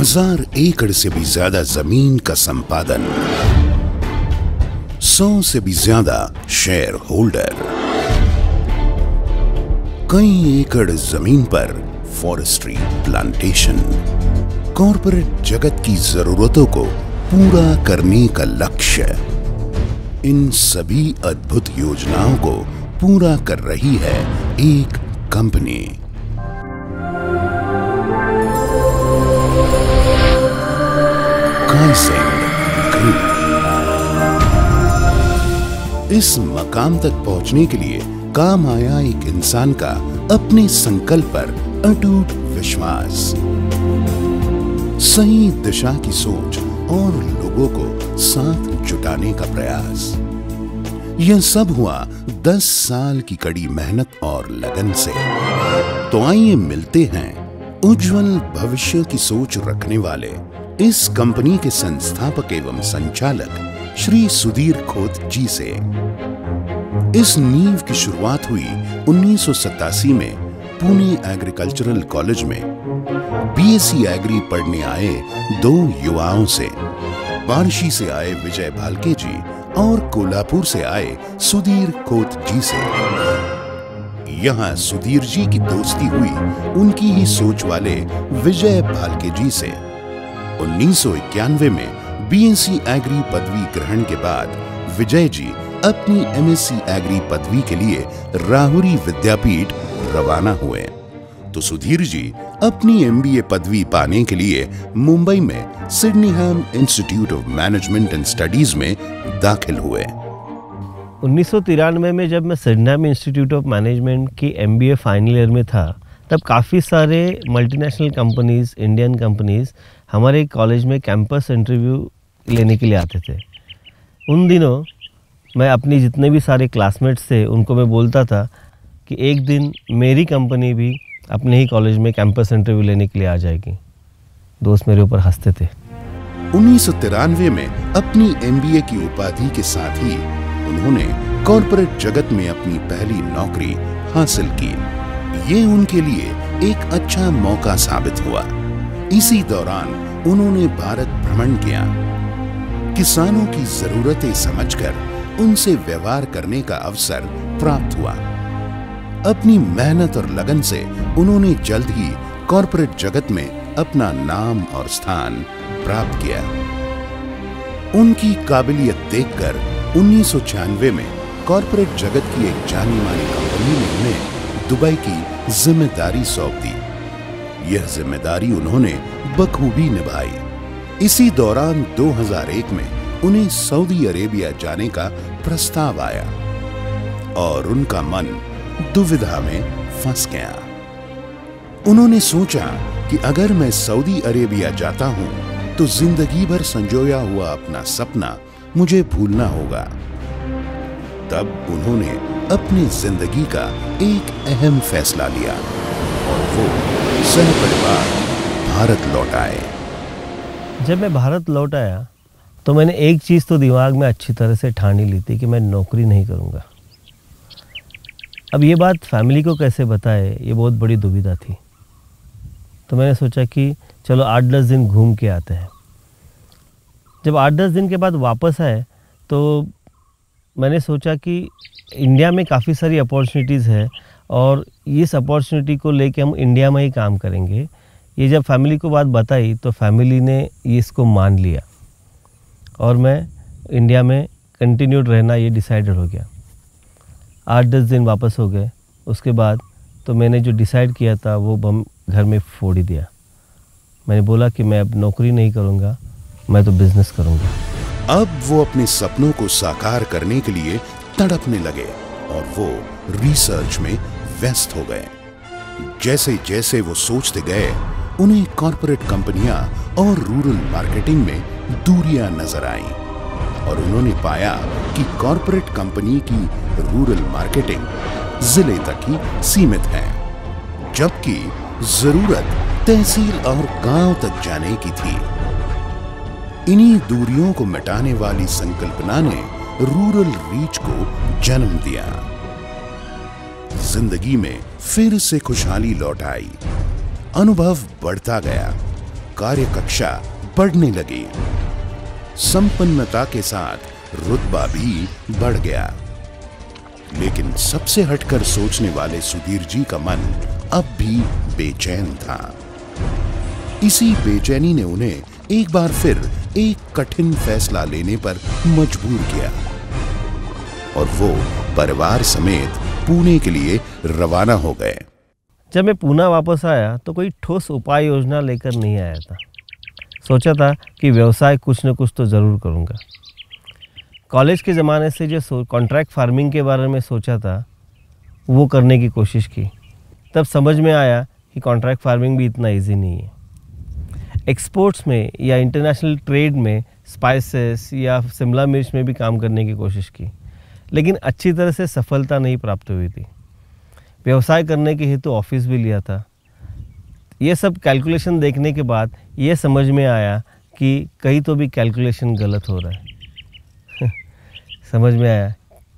1000 एकड़ से भी ज्यादा जमीन का संपादन, 100 से भी ज्यादा शेयर होल्डर, कई एकड़ जमीन पर फॉरेस्ट्री प्लांटेशन, कॉरपोरेट जगत की जरूरतों को पूरा करने का लक्ष्य। इन सभी अद्भुत योजनाओं को पूरा कर रही है एक कंपनी। काइसेंग ग्रुप। इस मकाम तक पहुंचने के लिए काम आया एक इंसान का अपने संकल्प पर अटूट विश्वास, सही दिशा की सोच और लोगों को साथ जुटाने का प्रयास। यह सब हुआ 10 साल की कड़ी मेहनत और लगन से। तो आइए मिलते हैं उज्जवल भविष्य की सोच रखने वाले इस कंपनी के संस्थापक एवं संचालक श्री सुधीर खोत जी से। इस नींव की शुरुआत हुई 1987 में पुणे एग्रीकल्चरल कॉलेज में बीएससी एग्री पढ़ने आए 2 युवाओं से, बार्शी से आए विजय भालके जी और कोल्हापुर से आए सुधीर खोत जी से। यहां सुधीर जी की दोस्ती हुई उनकी ही सोच वाले विजय भालके जी से। 1991 में बीएससी एग्री पदवी ग्रहण के बाद विजय जी अपनी एमएससी एग्री पदवी के लिए राहुरी विद्यापीठ रवाना हुए, तो सुधीर जी अपनी एमबीए पदवी पाने के लिए मुंबई में Sydenham institute of management and studies में दाखिल हुए। 1993 में जब मैं सिडनीहैम इंस्टीट्यूट ऑफ मैनेजमेंट की एमबीए फाइनल ईयर में था, तब काफ़ी सारे मल्टीनेशनल कंपनीज, इंडियन कंपनीज हमारे कॉलेज में कैंपस इंटरव्यू लेने के लिए आते थे। उन दिनों मैं अपनी जितने भी सारे क्लासमेट्स थे उनको मैं बोलता था कि एक दिन मेरी कंपनी भी अपने ही कॉलेज में कैंपस इंटरव्यू लेने के लिए आ जाएगी। दोस्त मेरे ऊपर हंसते थे। 1993 में अपनी एमबीए की उपाधि के साथ ही उन्होंने कॉरपोरेट जगत में अपनी पहली नौकरी हासिल की। ये उनके लिए एक अच्छा मौका साबित हुआ। इसी दौरान उन्होंने भारत भ्रमण किया। किसानों की जरूरतें समझकर उनसे व्यवहार करने का अवसर प्राप्त हुआ। अपनी मेहनत और लगन से उन्होंने जल्द ही कॉरपोरेट जगत में अपना नाम और स्थान प्राप्त किया। उनकी काबिलियत देखकर 1996 में कॉरपोरेट जगत की एक जानी मानी कंपनी ने उन्हें दुबई की जिम्मेदारी सौंप दी। यह जिम्मेदारी उन्होंने बखूबी निभाई। इसी दौरान 2001 में उन्हें सऊदी अरेबिया जाने का प्रस्ताव आया और उनका मन दुविधा में फंस गया। उन्होंने सोचा कि अगर मैं सऊदी अरेबिया जाता हूं तो जिंदगी भर संजोया हुआ अपना सपना मुझे भूलना होगा। तब उन्होंने अपनी जिंदगी का एक अहम फैसला लिया और वो सहपरिवार भारत लौट आए। जब मैं भारत लौट आया तो मैंने एक चीज़ तो दिमाग में अच्छी तरह से ठान ही ली थी कि मैं नौकरी नहीं करूँगा। अब ये बात फैमिली को कैसे बताए, ये बहुत बड़ी दुविधा थी। तो मैंने सोचा कि चलो 8-10 दिन घूम के आते हैं। जब 8-10 दिन के बाद वापस आए तो मैंने सोचा कि इंडिया में काफ़ी सारी अपॉर्चुनिटीज़ है और इस अपॉर्चुनिटी को लेके हम इंडिया में ही काम करेंगे। ये जब फैमिली को बात बताई तो फैमिली ने इसको मान लिया और मैं इंडिया में कंटिन्यूड रहना ये डिसाइडेड हो गया। 8-10 दिन वापस हो गए। उसके बाद तो मैंने जो डिसाइड किया था वो बम घर में फोड़ ही दिया। मैंने बोला कि मैं अब नौकरी नहीं करूँगा, मैं तो बिजनेस करूँगा। अब वो अपने सपनों को साकार करने के लिए तड़पने लगे और वो रिसर्च में व्यस्त हो गए। जैसे जैसे वो सोचते गए उन्हें कॉरपोरेट कंपनियां और रूरल मार्केटिंग में दूरियां नजर आईं और उन्होंने पाया कि कॉरपोरेट कंपनी की रूरल मार्केटिंग जिले तक ही सीमित है, जबकि जरूरत तहसील और गांव तक जाने की थी। इन्हीं दूरियों को मिटाने वाली संकल्पना ने रूरल रीच को जन्म दिया। जिंदगी में फिर से खुशहाली लौट आई। अनुभव बढ़ता गया। कार्यकक्षा बढ़ने लगी। संपन्नता के साथ रुतबा भी बढ़ गया। लेकिन सबसे हटकर सोचने वाले सुधीर जी का मन अब भी बेचैन था। इसी बेचैनी ने उन्हें एक बार फिर एक कठिन फैसला लेने पर मजबूर किया और वो परिवार समेत पुणे के लिए रवाना हो गए। जब मैं पूना वापस आया तो कोई ठोस उपाय योजना लेकर नहीं आया था। सोचा था कि व्यवसाय कुछ न कुछ तो ज़रूर करूँगा। कॉलेज के ज़माने से जो कॉन्ट्रैक्ट फार्मिंग के बारे में सोचा था वो करने की कोशिश की। तब समझ में आया कि कॉन्ट्रैक्ट फार्मिंग भी इतना इजी नहीं है। एक्सपोर्ट्स में या इंटरनेशनल ट्रेड में स्पाइसेस या शिमला मिर्च में भी काम करने की कोशिश की, लेकिन अच्छी तरह से सफलता नहीं प्राप्त हुई थी। व्यवसाय करने के हेतु ऑफिस भी लिया था। ये सब कैलकुलेशन देखने के बाद ये समझ में आया कि कहीं तो भी कैलकुलेशन गलत हो रहा है। समझ में आया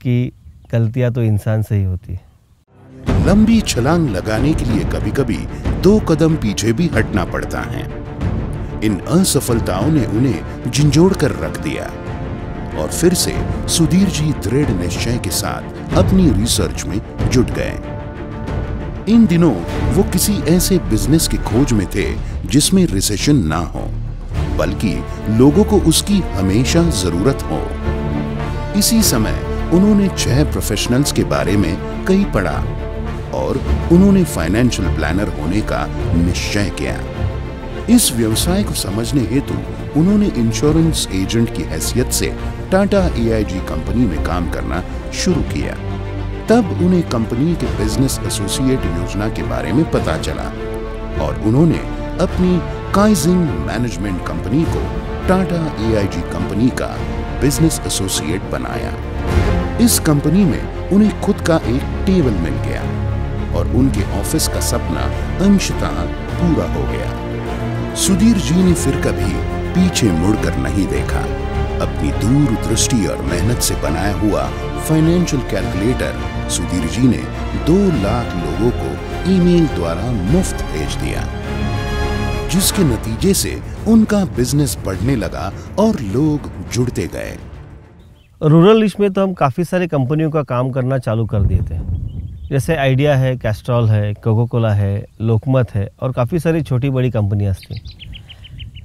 कि गलतियां तो इंसान से ही होती है। लंबी छलांग लगाने के लिए कभी कभी 2 कदम पीछे भी हटना पड़ता है। इन असफलताओं ने उन्हें झंझोड़ कर रख दिया और फिर से सुधीर जी दृढ़ निश्चय के साथ अपनी रिसर्च में जुट गए। इन दिनों वो किसी ऐसे बिजनेस की खोज में थे जिसमें रिसेशन ना हो, बल्कि लोगों को उसकी हमेशा जरूरत हो। इसी समय उन्होंने 6 प्रोफेशनल्स के बारे में कहीं पढ़ा और उन्होंने फाइनेंशियल प्लानर होने का निश्चय किया। इस व्यवसाय को समझने हेतु उन्होंने इंश्योरेंस एजेंट की हैसियत से टाटा AIG कंपनी में काम करना शुरू किया। तब उन्हें कंपनी के बिजनेस एसोसिएट योजना के बारे में पता चला और उन्होंने अपनी काइजिंग मैनेजमेंट कंपनी को टाटा AIG कंपनी का बिजनेस एसोसिएट बनाया। इस कंपनी में उन्हें खुद का एक टेबल मिल गया और उनके ऑफिस का सपना अंशतः पूरा हो गया। सुधीर जी ने फिर कभी पीछे मुड़कर नहीं देखा। अपनी दूरदृष्टि और मेहनत से बनाया हुआ फाइनेंशियल कैलकुलेटर सुधीर जी ने 2 लाख लोगों को ईमेल द्वारा मुफ्त भेज दिया, जिसके नतीजे से उनका बिजनेस बढ़ने लगा और लोग जुड़ते गए। रूरल ईस्ट में तो हम काफ़ी सारी कंपनियों का काम करना चालू कर दिए थे। जैसे आइडिया है, कैस्ट्रॉल है, कोको कोला है, लोकमत है और काफ़ी सारी छोटी बड़ी कंपनियां थी।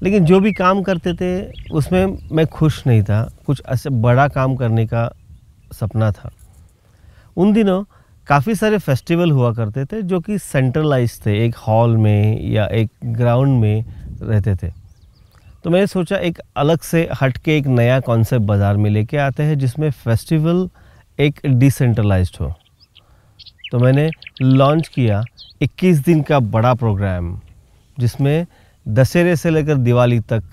लेकिन जो भी काम करते थे उसमें मैं खुश नहीं था। कुछ ऐसे बड़ा काम करने का सपना था। उन दिनों काफ़ी सारे फेस्टिवल हुआ करते थे जो कि सेंट्रलाइज थे, एक हॉल में या एक ग्राउंड में रहते थे। तो मैंने सोचा एक अलग से हट के एक नया कॉन्सेप्ट बाज़ार में लेके आते हैं जिसमें फेस्टिवल एक डिसेंट्रलाइज्ड हो। तो मैंने लॉन्च किया 21 दिन का बड़ा प्रोग्राम जिसमें दशहरे से लेकर दिवाली तक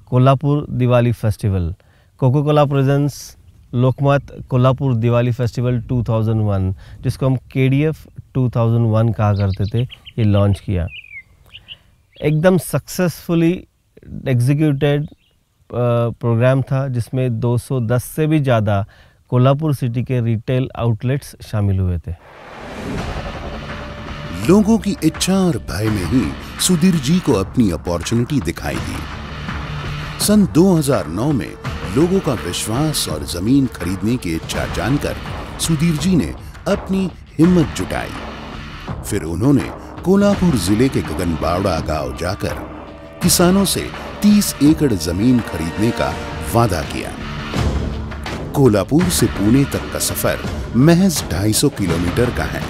Kolhapur Diwali festival, Coca Cola presents Lokmat Kolhapur Diwali festival 2001, जिसको हम KDF 2001 कहा करते थे, ये लॉन्च किया। एकदम सक्सेसफुली एग्जीक्यूटेड प्रोग्राम था जिसमें 210 से भी ज़्यादा कोल्हापुर सिटी के रिटेल आउटलेट्स शामिल हुए थे। लोगों की इच्छा और भय में ही सुधीर जी को अपनी अपॉर्चुनिटी दिखाई दी। सन 2009 में लोगों का विश्वास और जमीन खरीदने की इच्छा जानकर सुधीर जी ने अपनी हिम्मत जुटाई। फिर उन्होंने कोल्हापुर जिले के गगनबावड़ा गांव जाकर किसानों से 30 एकड़ जमीन खरीदने का वादा किया। कोल्हापुर से पुणे तक का सफर महज 250 किलोमीटर का है।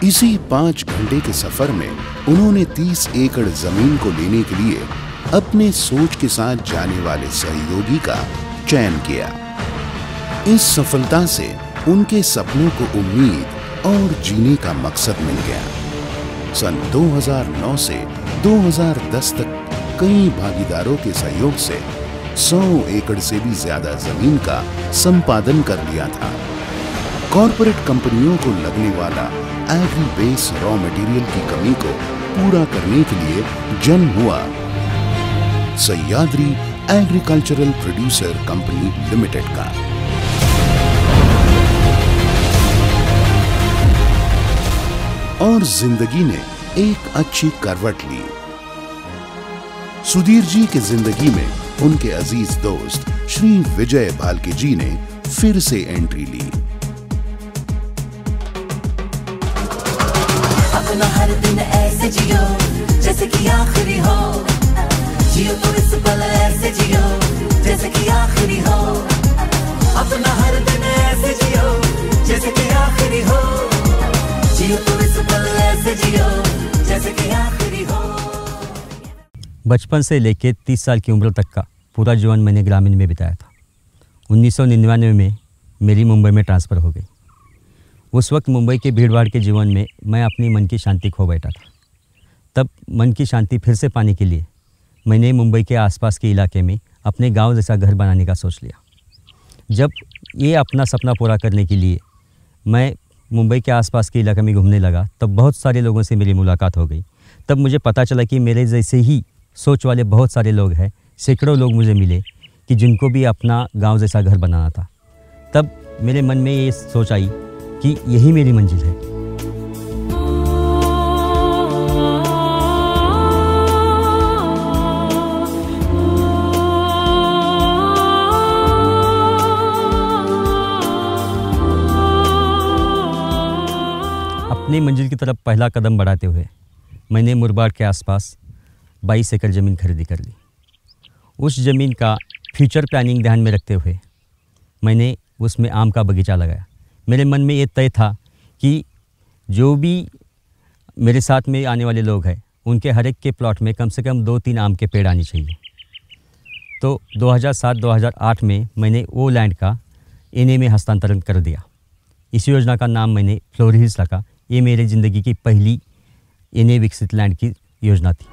इसी 5 घंटे के सफर में उन्होंने 30 एकड़ जमीन को लेने के लिए अपने सोच के साथ जाने वाले सहयोगी का चयन किया। इस सफलता से उनके सपनों को उम्मीद और जीने का मकसद मिल गया। सन 2009 से 2010 तक कई भागीदारों के सहयोग से 100 एकड़ से भी ज्यादा जमीन का संपादन कर लिया था। कॉरपोरेट कंपनियों को लगने वाला एग्री बेस रॉ मटेरियल की कमी को पूरा करने के लिए जन्म हुआ Sahyadri agricultural producer company limited का। और जिंदगी ने एक अच्छी करवट ली। सुधीर जी की जिंदगी में उनके अजीज दोस्त श्री विजय भालके जी ने फिर से एंट्री ली। अपना हर दिन ऐसे जियो जैसे कि आखिरी हो, जियो तो इस पल ऐसे जियो जैसे कि आखिरी हो। अपना हर दिन ऐसे जियो जैसे कि आखिरी हो, जियो तो इस पल ऐसे जियो जैसे कि आखिरी हो। बचपन से लेकर 30 साल की उम्र तक का पूरा जीवन मैंने ग्रामीण में बिताया था। 1999 में मेरी मुंबई में ट्रांसफ़र हो गई। उस वक्त मुंबई के भीड़भाड़ के जीवन में मैं अपनी मन की शांति खो बैठा था। तब मन की शांति फिर से पाने के लिए मैंने मुंबई के आसपास के इलाके में अपने गांव जैसा घर बनाने का सोच लिया। जब ये अपना सपना पूरा करने के लिए मैं मुंबई के आसपास के इलाके में घूमने लगा, तब बहुत सारे लोगों से मेरी मुलाकात हो गई। तब मुझे पता चला कि मेरे जैसे ही सोच वाले बहुत सारे लोग हैं। सैकड़ों लोग मुझे मिले कि जिनको भी अपना गांव जैसा घर बनाना था। तब मेरे मन में ये सोच आई कि यही मेरी मंजिल है। अपनी मंजिल की तरफ पहला कदम बढ़ाते हुए मैंने मुरबाड के आसपास 22 एकड़ ज़मीन खरीदी कर ली। उस ज़मीन का फ्यूचर प्लानिंग ध्यान में रखते हुए मैंने उसमें आम का बगीचा लगाया। मेरे मन में ये तय था कि जो भी मेरे साथ में आने वाले लोग हैं उनके हर एक के प्लॉट में कम से कम 2-3 आम के पेड़ आने चाहिए। तो 2007-2008 में मैंने वो लैंड का एनए में हस्तांतरण कर दिया। इस योजना का नाम मैंने फ्लोरी हिल्स रखा। ये मेरी ज़िंदगी की पहली एनए विकसित लैंड की योजना थी।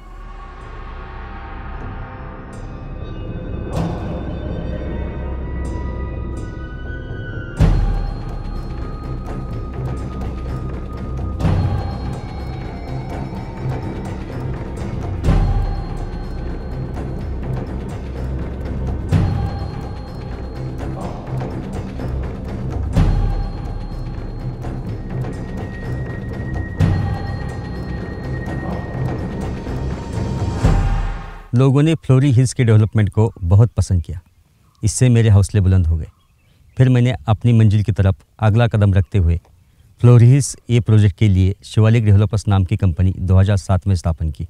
लोगों ने फ्लोरी हिल्स के डेवलपमेंट को बहुत पसंद किया। इससे मेरे हौसले बुलंद हो गए। फिर मैंने अपनी मंजिल की तरफ अगला कदम रखते हुए फ्लोरी हिल्स ए प्रोजेक्ट के लिए शिवालिक डेवलपर्स नाम की कंपनी 2007 में स्थापन की।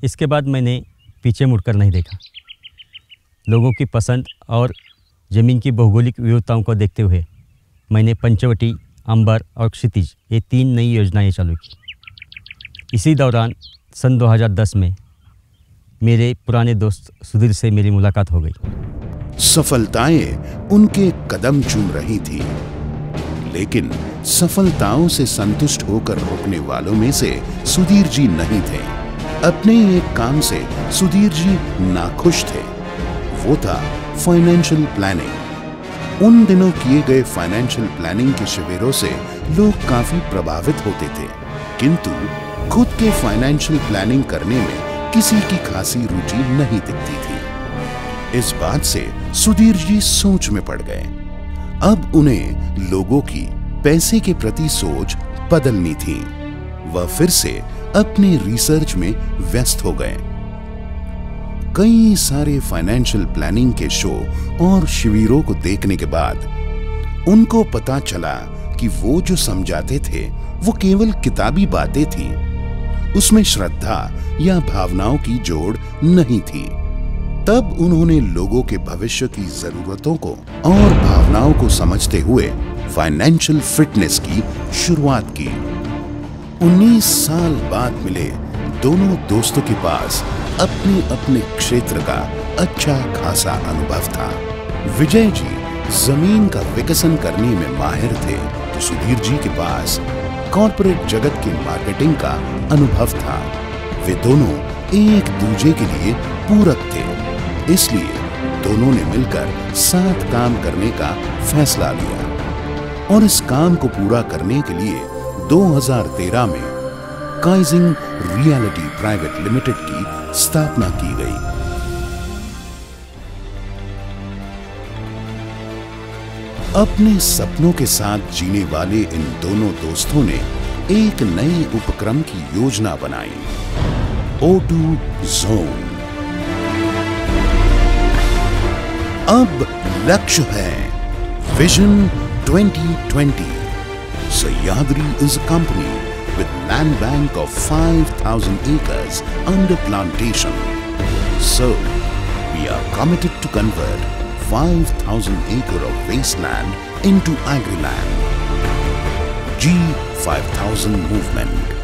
इसके बाद मैंने पीछे मुड़कर नहीं देखा। लोगों की पसंद और ज़मीन की भौगोलिक विविधताओं को देखते हुए मैंने पंचवटी, अंबर और क्षितिज ये 3 नई योजनाएं चालू की। इसी दौरान सन 2010 में मेरे पुराने दोस्त सुधीर से मेरी मुलाकात हो गई। सफलताएं उनके कदम चूम रही थी, लेकिन सफलताओं से संतुष्ट होकर रुकने वालों में से सुधीर जी नहीं थे। अपने एक काम से सुधीर जी नाखुश थे। वो था फाइनेंशियल प्लानिंग। उन दिनों किए गए फाइनेंशियल प्लानिंग के शिविरों से लोग काफी प्रभावित होते थे, किंतु खुद के फाइनेंशियल प्लानिंग करने में किसी की खासी रुचि नहीं दिखती थी। इस बात से सुधीर जी सोच में पड़ गए। अब उन्हें लोगों की पैसे के प्रति सोच बदलनी थी। वह फिर से अपने रिसर्च में व्यस्त हो गए। कई सारे फाइनेंशियल प्लानिंग के शो और शिविरों को देखने के बाद उनको पता चला कि वो जो समझाते थे वो केवल किताबी बातें थी। उसमें श्रद्धा या भावनाओं की जोड़ नहीं थी। तब उन्होंने लोगों के भविष्य की जरूरतों को और भावनाओं को समझते हुए फाइनेंशियल फिटनेस की शुरुआत की। 19 साल बाद मिले दोनों दोस्तों के पास अपने अपने क्षेत्र का अच्छा खासा अनुभव था। विजय जी जमीन का विकसन करने में माहिर थे तो सुधीर जी के पास कॉर्पोरेट जगत की मार्केटिंग का अनुभव था। वे दोनों एक दूसरे के लिए पूरक थे, इसलिए दोनों ने मिलकर साथ काम करने का फैसला लिया और इस काम को पूरा करने के लिए 2013 में काइजिंग रियलिटी प्राइवेट लिमिटेड की स्थापना की गई। अपने सपनों के साथ जीने वाले इन दोनों दोस्तों ने एक नए उपक्रम की योजना बनाई, O2 जोन। अब लक्ष्य है vision 2020। Sahyadri is a company with land bank of 5,000 acres under plantation. So, we are committed to convert 5,000 acre of wasteland into agri-land. G5000 movement.